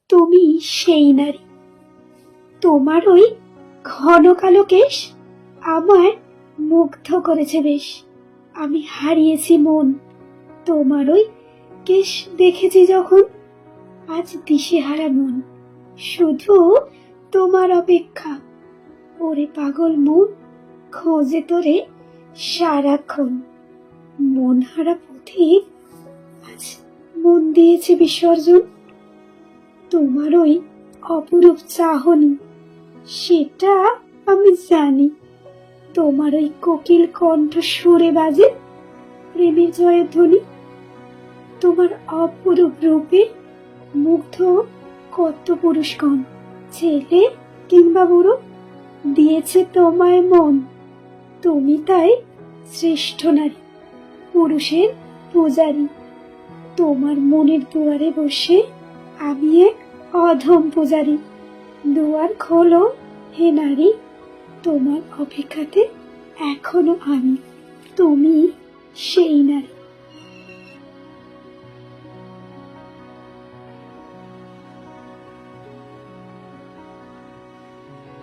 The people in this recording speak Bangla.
তুমি সেই নারী। তোমার ওই ঘন কালো কেশ আমার মুগ্ধ করেছে বেশ। আমি হারিয়েছি মন তোমার ওই কেশ দেখেছি যখন। আজ দিশেহারা মন, শুধু তোমার অপেক্ষা। ওরে পাগল মন, খোঁজে তোরে সারাক্ষণ। মন হারা পথিক আজ মন দিয়েছে বিসর্জন। তোমার ওই অপরূপ চাহনি, সেটা আমি জানি। তোমার ওই কোকিল কণ্ঠ সুরে বাজে প্রেমের জয়ধ্বনি। তোমার অপরূপ রূপে মুগ্ধ কত পুরুষগণ, ছেলে কিংবা বুড়ো, দিয়েছে তোমায় মন। তুমি তাই শ্রেষ্ঠ নারী, পুরুষের পূজারী। তোমার মনের দুয়ারে বসে আমি এক অধম পূজারী। দুয়ার খোলো হে নারী, তোমার অপেক্ষাতে এখনো আমি। তুমি সেই